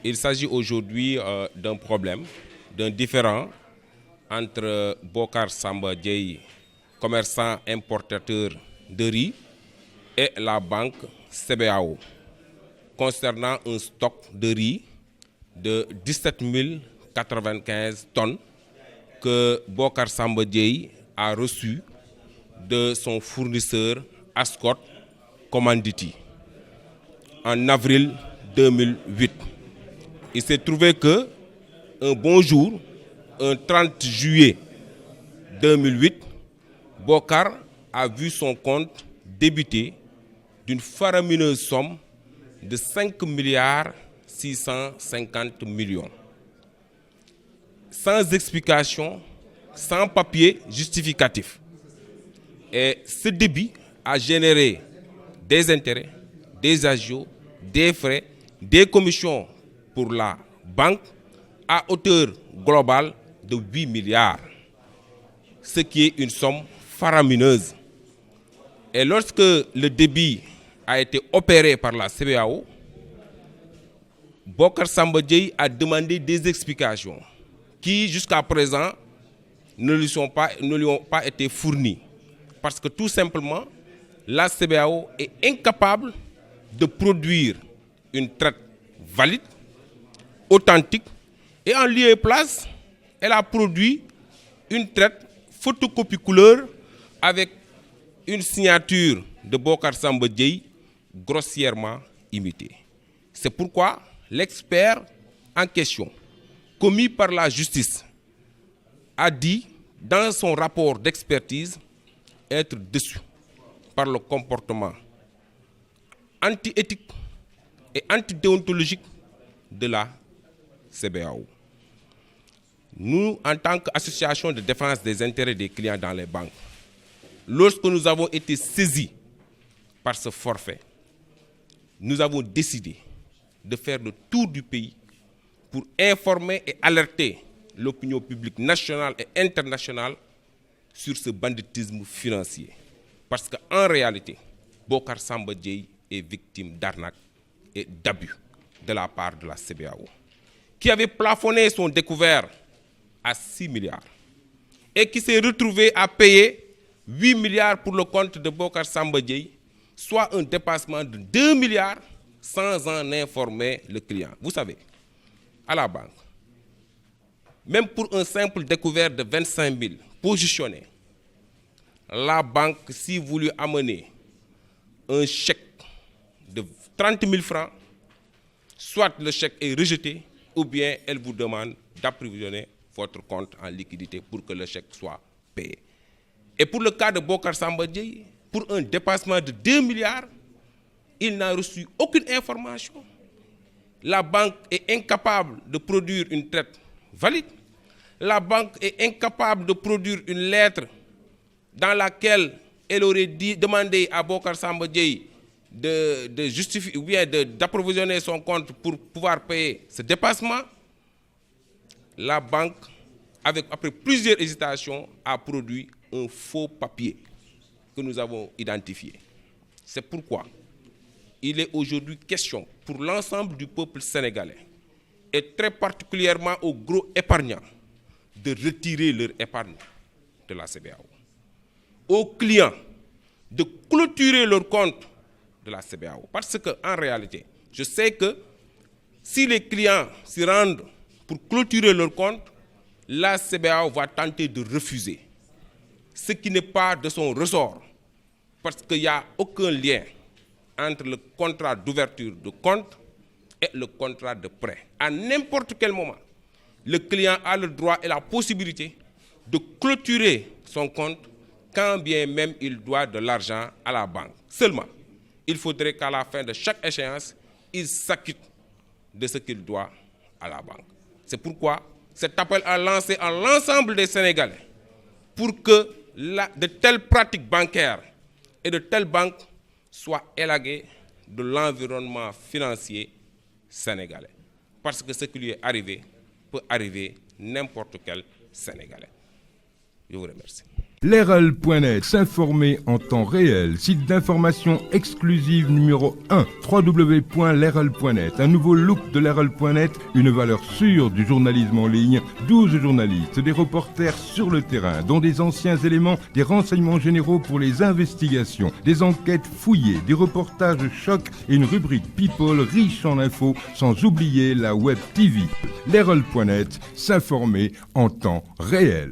Il s'agit aujourd'hui d'un problème, d'un différend entre Bocar Samba Dièye, commerçant importateur de riz, et la banque CBAO, concernant un stock de riz de 17 095 tonnes que Bocar Samba Dièye a reçu de son fournisseur Ascot Commodity en avril 2008. Il s'est trouvé que un bon jour, un 30 juillet 2008, Bocar a vu son compte débiter d'une faramineuse somme de 5 milliards 650 millions. Sans explication, sans papier justificatif. Et ce débit a généré des intérêts, des agios, des frais, des commissions pour la banque à hauteur globale de 8 milliards, ce qui est une somme faramineuse. Et lorsque le débit a été opéré par la CBAO, Bocar Samba Dièye a demandé des explications qui, jusqu'à présent, ne lui ont pas été fournies. Parce que tout simplement, la CBAO est incapable de produire une traite valide, authentique, et en lieu et place, elle a produit une traite photocopie couleur avec une signature de Bocar Samba Dièye grossièrement imitée. C'est pourquoi l'expert en question, commis par la justice, a dit dans son rapport d'expertise être déçu par le comportement anti-éthique et antidéontologique de la CBAO. Nous, en tant qu'association de défense des intérêts des clients dans les banques, lorsque nous avons été saisis par ce forfait, nous avons décidé de faire le tour du pays pour informer et alerter l'opinion publique nationale et internationale sur ce banditisme financier. Parce qu'en réalité, Bocar Samba Dièye est victime d'arnaque et d'abus de la part de la CBAO, qui avait plafonné son découvert à 6 milliards et qui s'est retrouvé à payer 8 milliards pour le compte de Bocar Samba Dièye, soit un dépassement de 2 milliards sans en informer le client. Vous savez, à la banque, même pour un simple découvert de 25 000 positionné, la banque, si vous lui amenez un chèque de 30 000 francs, soit le chèque est rejeté, ou bien elle vous demande d'approvisionner votre compte en liquidité pour que le chèque soit payé. Et pour le cas de Bocar Samba Dièye, pour un dépassement de 2 milliards, il n'a reçu aucune information. La banque est incapable de produire une traite valide. La banque est incapable de produire une lettre dans laquelle elle aurait demandé à Bocar Samba Dièye de justifier ou bien d'approvisionner son compte pour pouvoir payer ce dépassement. La banque, après plusieurs hésitations, a produit un faux papier que nous avons identifié. C'est pourquoi il est aujourd'hui question pour l'ensemble du peuple sénégalais, et très particulièrement aux gros épargnants, de retirer leur épargne de la CBAO. Aux clients, de clôturer leur compte de la CBAO. Parce qu'en réalité, je sais que si les clients s'y rendent pour clôturer leur compte, la CBAO va tenter de refuser, ce qui n'est pas de son ressort, parce qu'il n'y a aucun lien entre le contrat d'ouverture de compte et le contrat de prêt. À n'importe quel moment, le client a le droit et la possibilité de clôturer son compte quand bien même il doit de l'argent à la banque. Seulement, il faudrait qu'à la fin de chaque échéance, il s'acquitte de ce qu'il doit à la banque. C'est pourquoi cet appel a lancé à l'ensemble des Sénégalais pour que de telles pratiques bancaires et de telles banques soient élaguées de l'environnement financier sénégalais. Parce que ce qui lui est arrivé peut arriver n'importe quel Sénégalais. Je vous remercie. L'RL.net, s'informer en temps réel. Site d'information exclusive numéro 1, www.l'RL.net. Un nouveau look de l'RL.net, une valeur sûre du journalisme en ligne. 12 journalistes, des reporters sur le terrain, dont des anciens éléments, des renseignements généraux pour les investigations, des enquêtes fouillées, des reportages chocs et une rubrique People riche en infos, sans oublier la Web TV. L'RL.net, s'informer en temps réel.